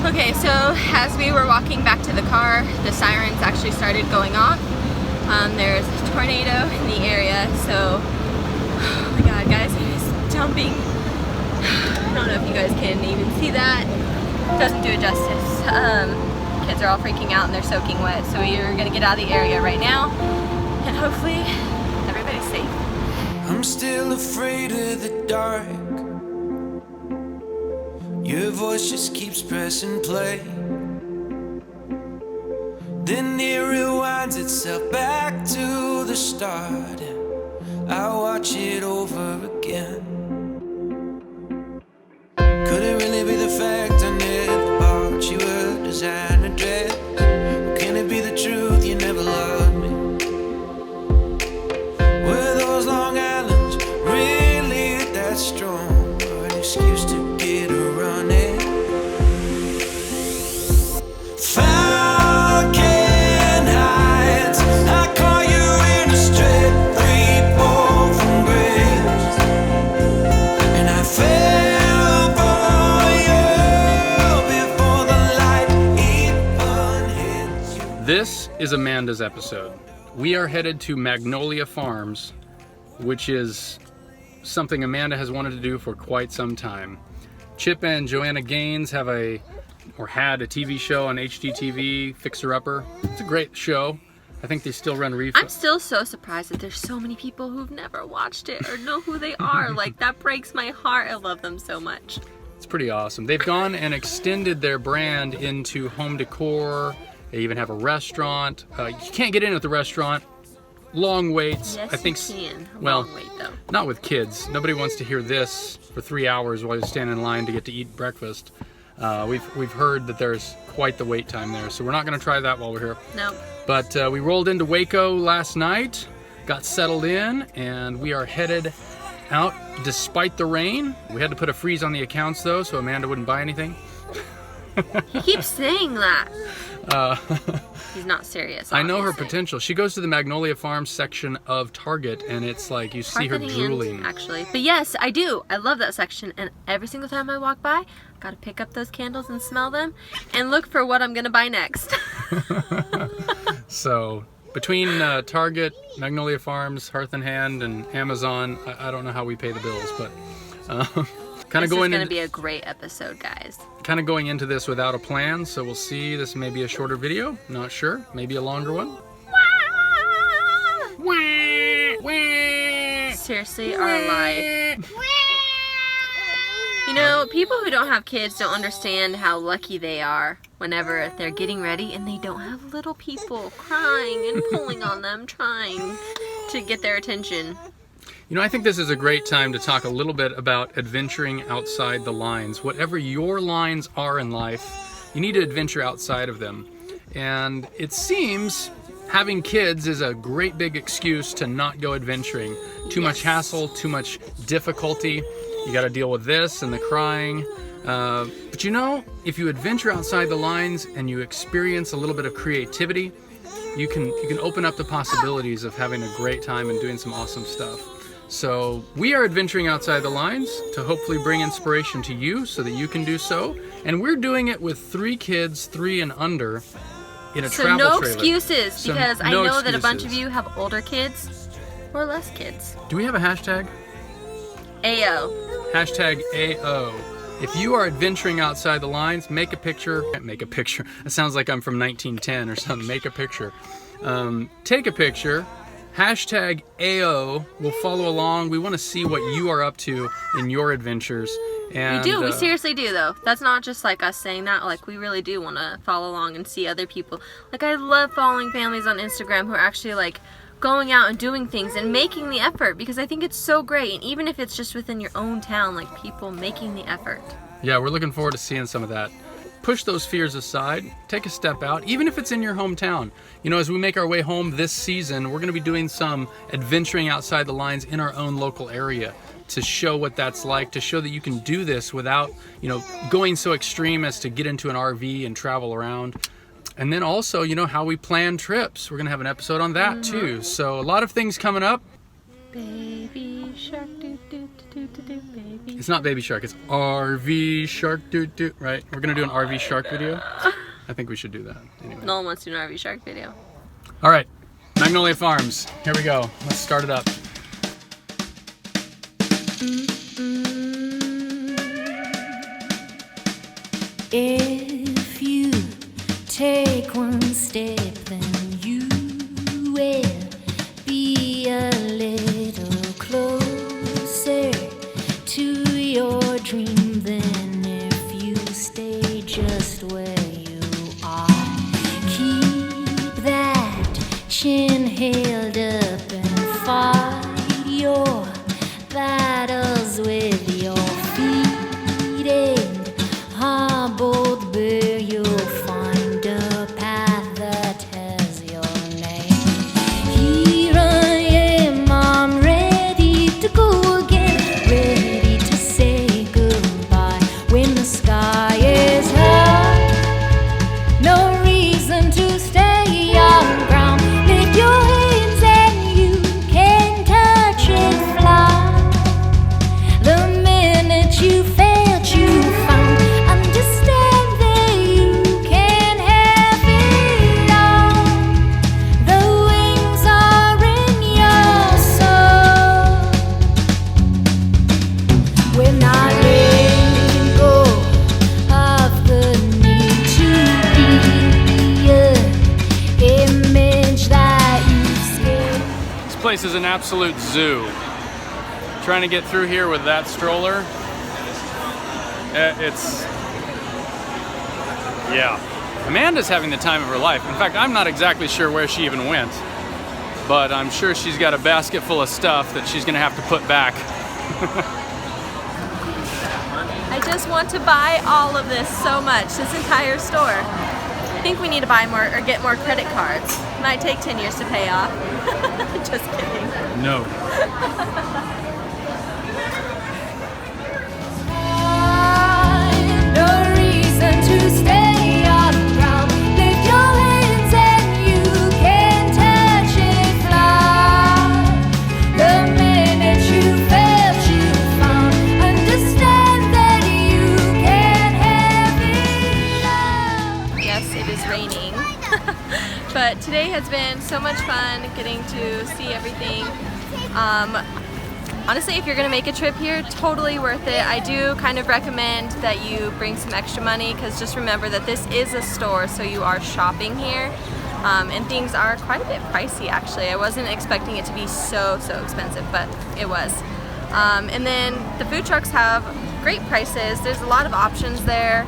Okay, so as we were walking back to the car, the sirens actually started going off. There's a tornado in the area, so oh my god, guys, it is dumping. I don't know if you guys can even see that. It doesn't do it justice. Kids are all freaking out and they're soaking wet, so we're gonna get out of the area right now, and hopefully everybody's safe. I'm still afraid of the dark. Your voice just keeps pressing play. Then it rewinds itself back to the start. I watch it over again. Could it really be the fact I never bought you a designer dress? Or can it be the truth you never loved me? Were those Long Islands really that strong? Or an excuse to get a running? Falcon Heights, I call you in a straight 3-4 from grace, and I fell for you before the light even hit you. This is Amanda's episode. We are headed to Magnolia Farms, which is something Amanda has wanted to do for quite some time. Chip and Joanna Gaines had a TV show on HGTV, Fixer Upper. It's a great show. I think they still run refunds. I'm still so surprised that there's so many people who've never watched it or know who they are. Like, that breaks my heart. I love them so much. It's pretty awesome. They've gone and extended their brand into home decor. They even have a restaurant. You can't get in at the restaurant. Long waits. Yes, I think you can. Well, Long wait, though. not with kids. Nobody wants to hear this for 3 hours while you stand in line to get to eat breakfast. We've heard that there's quite the wait time there, so we're not going to try that while we're here. No. But we rolled into Waco last night, got settled in, and we are headed out despite the rain. We had to put a freeze on the accounts though, so Amanda wouldn't buy anything. He keeps saying that. He's not serious. I know her obviously. potential. She goes to the Magnolia Farms section of Target, and it's like you see her Target drooling. Hand, actually. But yes, I do. I love that section, and every single time I walk by, I gotta pick up those candles and smell them, and look for what I'm gonna buy next. So between Target, Magnolia Farms, Hearth and Hand, and Amazon, I don't know how we pay the bills, but kind of This is gonna be a great episode, guys. Kind of going into this without a plan, so we'll see. This may be a shorter video, not sure. Maybe a longer one. Seriously, our life. You know, people who don't have kids don't understand how lucky they are whenever they're getting ready and they don't have little people crying and pulling on them, trying to get their attention. You know, I think this is a great time to talk a little bit about adventuring outside the lines. Whatever your lines are in life, you need to adventure outside of them. And it seems having kids is a great big excuse to not go adventuring. Too much hassle, too much difficulty. You got to deal with this and the crying. But you know, if you adventure outside the lines and you experience a little bit of creativity, you can open up the possibilities of having a great time and doing some awesome stuff. So we are adventuring outside the lines to hopefully bring inspiration to you so that you can do so. And we're doing it with 3 kids, 3 and under, in a travel So no trailer. excuses, because I no know that a bunch of excuses. you have older kids or less kids. Do we have a hashtag? Ayo. Hashtag AO. If you are adventuring outside the lines, make a picture. Make a picture. It sounds like I'm from 1910 or something. Make a picture. Take a picture. Hashtag AO. We'll follow along. We want to see what you are up to in your adventures. And, We do. We seriously do, though. That's not just like us saying that. Like, we really do want to follow along and see other people. Like, I love following families on Instagram who are actually like going out and doing things and making the effort, because I think it's so great. And even if it's just within your own town, like, people making the effort. Yeah, we're looking forward to seeing some of that. Push those fears aside, take a step out, even if it's in your hometown. You know, as we make our way home this season, we're going to be doing some adventuring outside the lines in our own local area to show what that's like, to show that you can do this without, you know, going so extreme as to get into an RV and travel around. And then also, you know, how we plan trips. We're going to have an episode on that too. So a lot of things coming up. Baby shark, do do do do do, baby. It's not Baby Shark, it's RV Shark, right? We're gonna do an RV Shark video. I think we should do that anyway. No one wants to do an RV shark video. All right, Magnolia Farms, here we go. Let's start it up. If you take one step, then you will be a little closer to your dream than if you stay just where you are. Keep that chin held up and fight your battles with your feet, and both bear, you'll find a path that has your name. Here I am, I'm ready to go again, ready to say goodbye when the sky is high. No reason to stay on ground. Lift your hands and you can touch and fly. The minute you felt you found, understand that you can have it all. The wings are in your soul. We're not letting go of the need to be an image that you scale. This place is an absolute zoo. Trying to get through here with that stroller, yeah. Amanda's having the time of her life. In fact, I'm not exactly sure where she even went, but I'm sure she's got a basket full of stuff that she's gonna have to put back. I just want to buy all of this so much, this entire store. I think we need to buy more or get more credit cards. Might take 10 years to pay off. Just kidding. No. No reason to stay on the ground. Lift your hands and you can touch and fly. The minute you felt you found, understand that you can have it all. Yes, it is raining. But today has been so much fun getting to see everything. Honestly, if you're gonna make a trip here, totally worth it. I do kind of recommend that you bring some extra money, because just remember that this is a store, so you are shopping here. And things are quite a bit pricey actually. I wasn't expecting it to be so expensive, but it was. And then the food trucks have great prices. There's a lot of options there.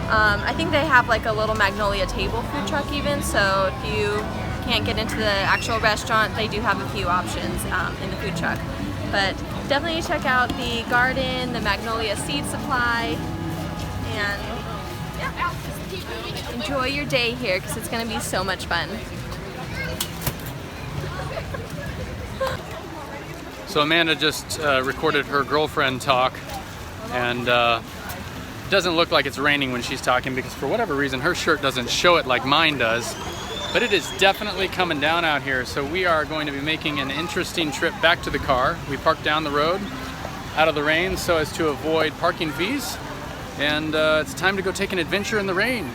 I think they have like a little Magnolia table food truck even, so if you can't get into the actual restaurant, they do have a few options in the food truck. But definitely check out the garden, the Magnolia seed supply, and yeah, enjoy your day here because it's going to be so much fun. So Amanda just recorded her girlfriend talk, and it doesn't look like it's raining when she's talking because for whatever reason her shirt doesn't show it like mine does. But it is definitely coming down out here, so we are going to be making an interesting trip back to the car. We parked down the road out of the rain so as to avoid parking fees, and it's time to go take an adventure in the rain.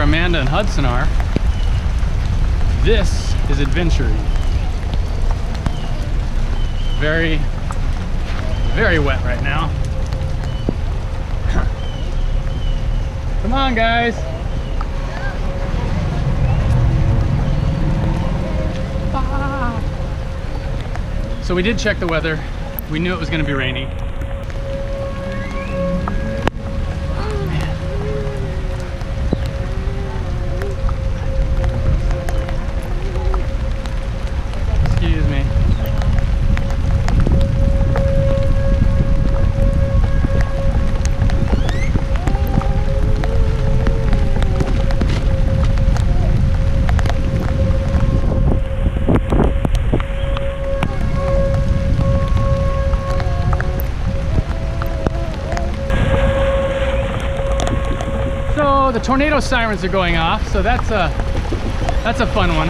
where Amanda and Hudson are. This is adventuring. Very, very wet right now. Come on, guys. Ah. So we did check the weather. We knew it was going to be rainy. Excuse me. So the tornado sirens are going off, so that's a fun one.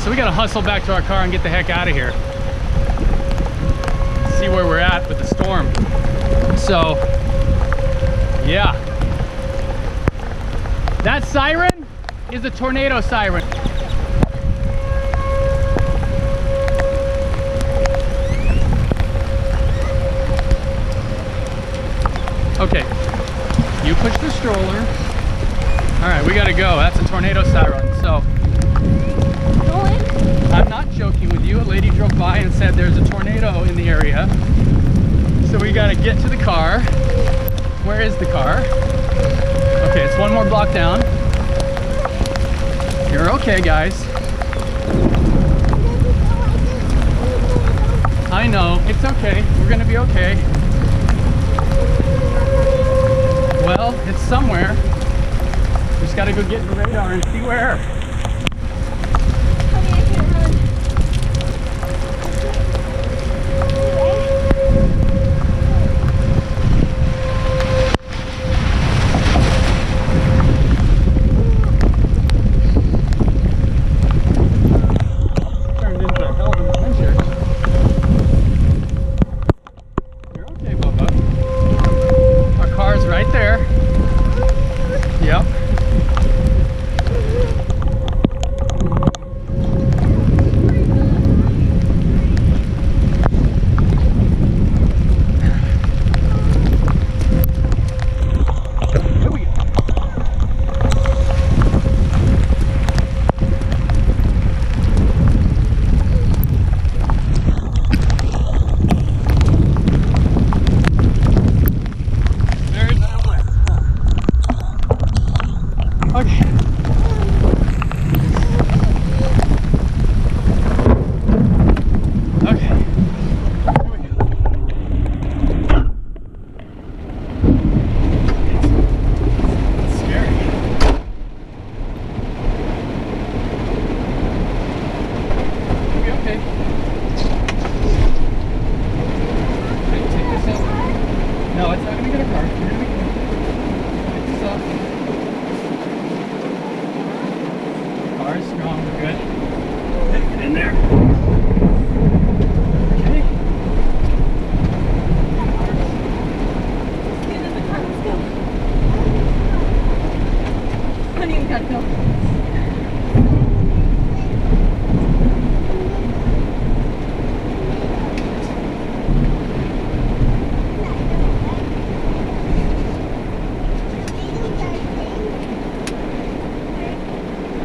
So we gotta hustle back to our car and get the heck out of here. See where we're at with the storm. So, yeah. That siren is a tornado siren. Okay, you push the stroller. All right, we gotta go. That's a tornado siren, so. I'm not joking with you. A lady drove by and said there's a tornado in the area. So we gotta get to the car. Where is the car? Okay, it's one more block down. You're okay, guys. I know, it's okay. We're gonna be okay. Well, it's somewhere. Just gotta go get the radar and see where.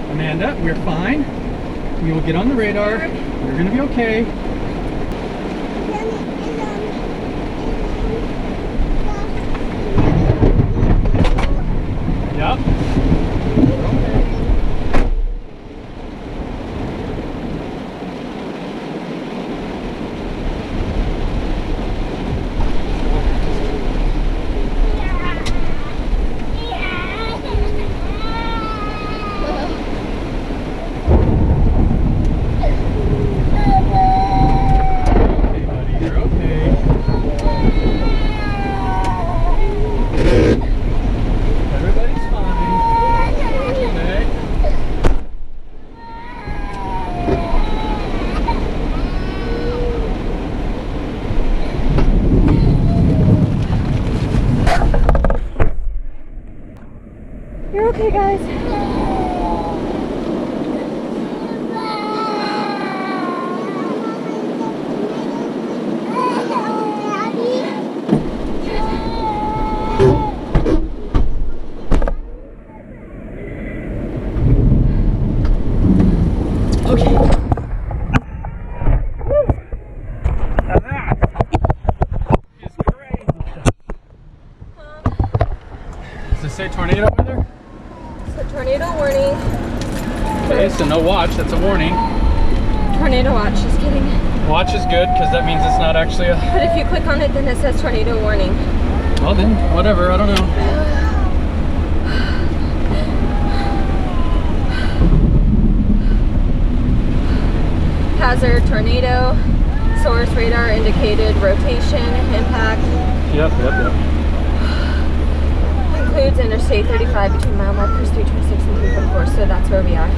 Amanda, we're fine. We will get on the radar. We're gonna be okay. Yep. Everybody's fine. Okay. Now that is crazy. Does it say tornado weather? So tornado warning. Okay, so no watch, that's a warning. Tornado watch, just kidding. Watch is good because that means it's not actually a... But if you click on it, then it says tornado warning. Well then, whatever, I don't know. Hazard, tornado, source radar indicated, rotation, impact. Yep. Includes Interstate 35 between mile markers 326 and 344, so that's where we are.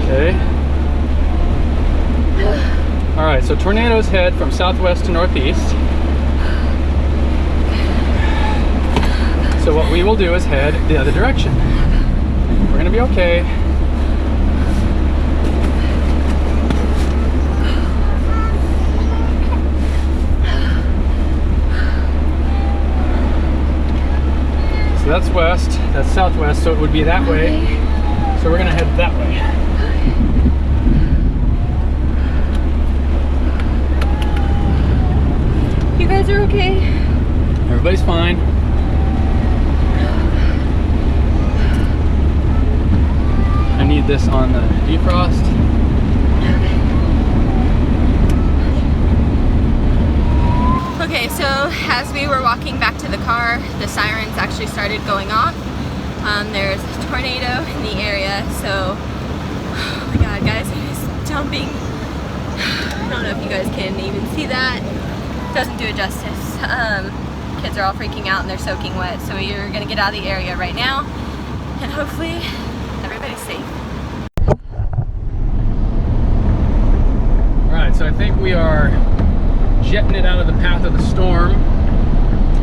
Okay. All right, so tornadoes head from southwest to northeast. So what we will do is head the other direction. We're gonna be okay. So that's west, that's southwest, so it would be that way. So we're gonna head that way. You guys are okay? Everybody's fine. I need this on the defrost. Okay, so as we were walking back to the car, the sirens actually started going off. There's a tornado in the area, so oh my god, guys, it is dumping. I don't know if you guys can even see that. Doesn't do it justice. Kids are all freaking out and they're soaking wet, so you're gonna get out of the area right now, and hopefully everybody's safe. All right, so I think we are jetting it out of the path of the storm,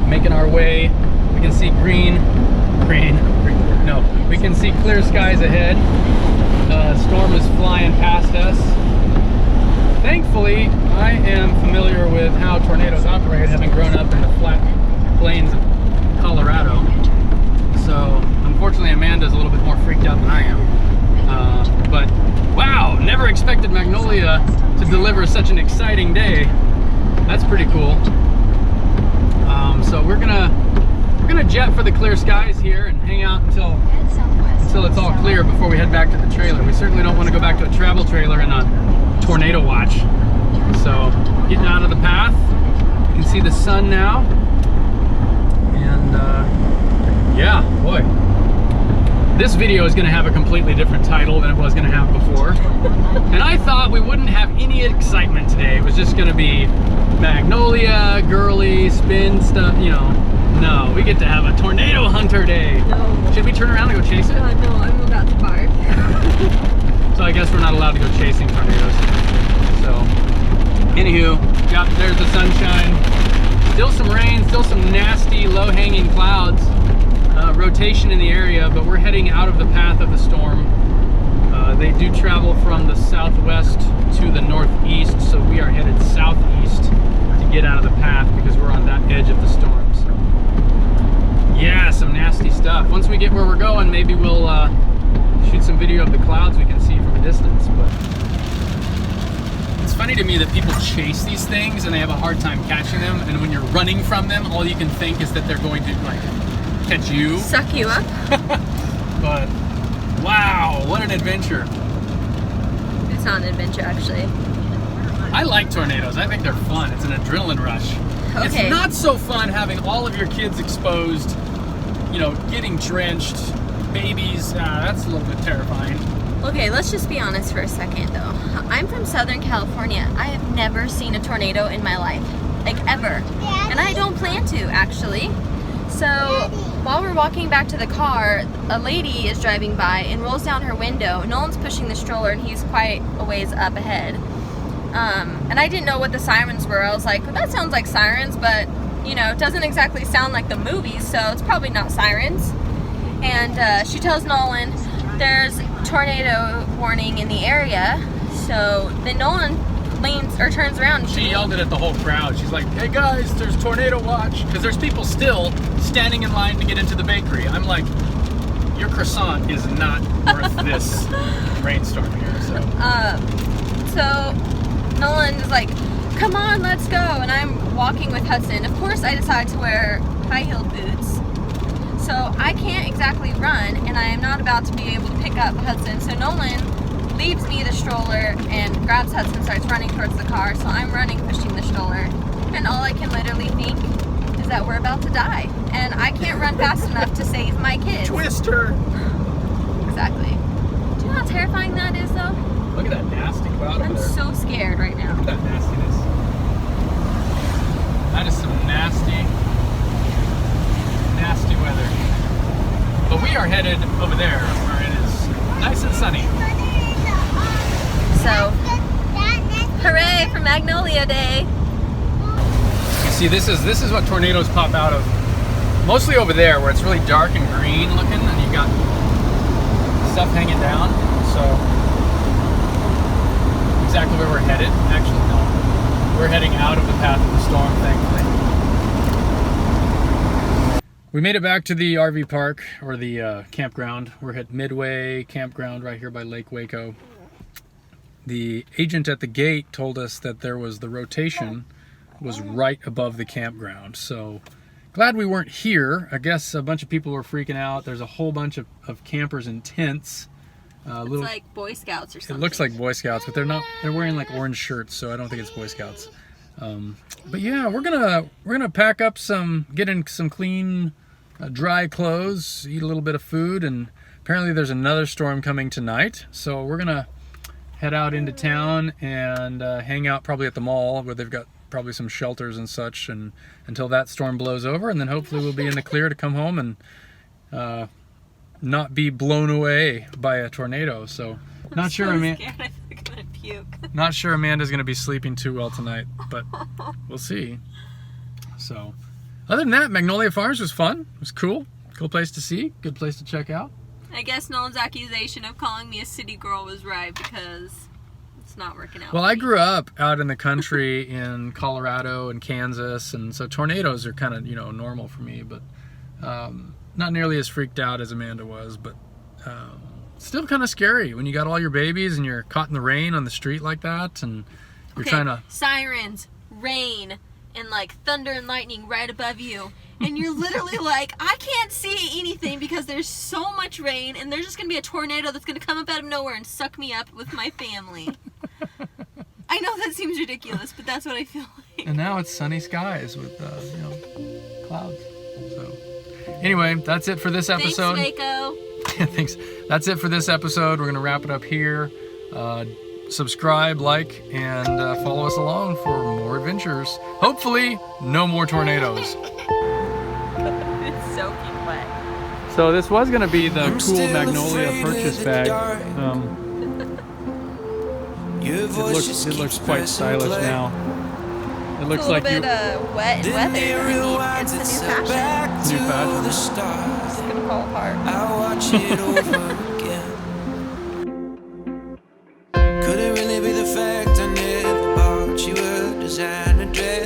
making our way. We can see we can see clear skies ahead. Storm is flying past us. Thankfully, I am familiar with how tornadoes operate, having grown up in the flat plains of Colorado. So unfortunately, Amanda's a little bit more freaked out than I am. But wow, never expected Magnolia to deliver such an exciting day. That's pretty cool. So we're gonna jet for the clear skies here and hang out until it's all clear before we head back to the trailer. We certainly don't want to go back to a travel trailer in a tornado watch. So getting out of the path, you can see the sun now, and yeah, boy, this video is going to have a completely different title than it was going to have before. And I thought we wouldn't have any excitement today. It was just going to be Magnolia, girly, spin stuff, you know. No, we get to have a tornado hunter day. No. Should we turn around and go chase it? No, I'm about to bark. So I guess we're not allowed to go chasing tornadoes. So, anywho, yeah, there's the sunshine. Still some rain, still some nasty low-hanging clouds. Rotation in the area, but we're heading out of the path of the storm. They do travel from the southwest to the northeast, so we are headed southeast to get out of the path because we're on that edge of the storm. So, yeah, some nasty stuff. Once we get where we're going, maybe we'll shoot some video of the clouds we can see from a distance. But it's funny to me that people chase these things and they have a hard time catching them, and when you're running from them, all you can think is that they're going to like catch you, Suck you up. but wow, what an adventure. It's not an adventure, actually. I like tornadoes. I think they're fun. It's an adrenaline rush. Okay. It's not so fun having all of your kids exposed, you know, getting drenched, babies. That's a little bit terrifying. Okay, let's just be honest for a second, though. I'm from Southern California. I have never seen a tornado in my life, like ever. And I don't plan to, actually. So while we're walking back to the car, a lady is driving by and rolls down her window. Nolan's pushing the stroller and he's quite a ways up ahead. And I didn't know what the sirens were. I was like, well, that sounds like sirens, but you know, it doesn't exactly sound like the movies, so it's probably not sirens. And she tells Nolan there's tornado warning in the area. So then Nolan leans or turns around and She yelled it at the whole crowd. She's like, hey guys, there's tornado watch. Because there's people still standing in line to get into the bakery. I'm like, your croissant is not worth this. rainstorm here, so. So Nolan is like, come on, let's go. And I'm walking with Hudson. Of course, I decide to wear high-heeled boots. So I can't exactly run, and I am not about to be able to pick up Hudson. So Nolan leaves me the stroller and grabs Hudson and starts running towards the car. So I'm running, pushing the stroller. And all I can literally think is that we're about to die. And I can't run fast enough to save my kids. Twister! Exactly. Do you know how terrifying that is, though? Look at that nasty cloud over I'm there. so scared right now. Look at that nastiness. That is some nasty, nasty weather. But we are headed over there where it is nice and sunny. So, hooray for Magnolia Day! You see, this is what tornadoes pop out of. Mostly over there where it's really dark and green looking, and you got stuff hanging down. So exactly where we're headed. Actually, no. We're heading out of the path of the storm, thankfully. We made it back to the RV park, or the campground. We're at Midway Campground right here by Lake Waco. The agent at the gate told us that there was the rotation was right above the campground. So glad we weren't here. I guess a bunch of people were freaking out. There's a whole bunch of campers in tents. It's like Boy Scouts or something. It looks like Boy Scouts, but they're not. They're wearing like orange shirts, so I don't think it's Boy Scouts. But yeah, we're gonna pack up get in some clean, dry clothes, eat a little bit of food, and apparently there's another storm coming tonight. So we're gonna head out into town and hang out probably at the mall where they've got probably some shelters and such, and until that storm blows over, and then hopefully we'll be in the clear to come home and not be blown away by a tornado. So not sure, I'm gonna puke. Not sure Amanda's gonna be sleeping too well tonight, but we'll see. So other than that, Magnolia Farms was fun. It was cool place to see, good place to check out. I guess Nolan's accusation of calling me a city girl was right, because it's not working out. Well, I grew up out in the country in Colorado and Kansas, and so tornadoes are kind of, normal for me, but not nearly as freaked out as Amanda was, but still kind of scary when you got all your babies and you're caught in the rain on the street like that, and you're trying to... Sirens, rain, and like thunder and lightning right above you. And you're literally like, I can't see anything because there's so much rain, and there's just going to be a tornado that's going to come up out of nowhere and suck me up with my family. I know that seems ridiculous, but that's what I feel like. And now it's sunny skies with, clouds. So, anyway, that's it for this episode. Thanks, Waco. Thanks. That's it for this episode. We're going to wrap it up here. Subscribe, like, and follow us along for more adventures. Hopefully, no more tornadoes. It's soaking wet. So this was going to be the cool Magnolia purchase bag. It looks quite stylish now. It looks like wet and weather. I mean, it's the new fashion. New fashion. It's gonna fall apart. I watch it over again. Could it really be the fact I never bought you a designer dress?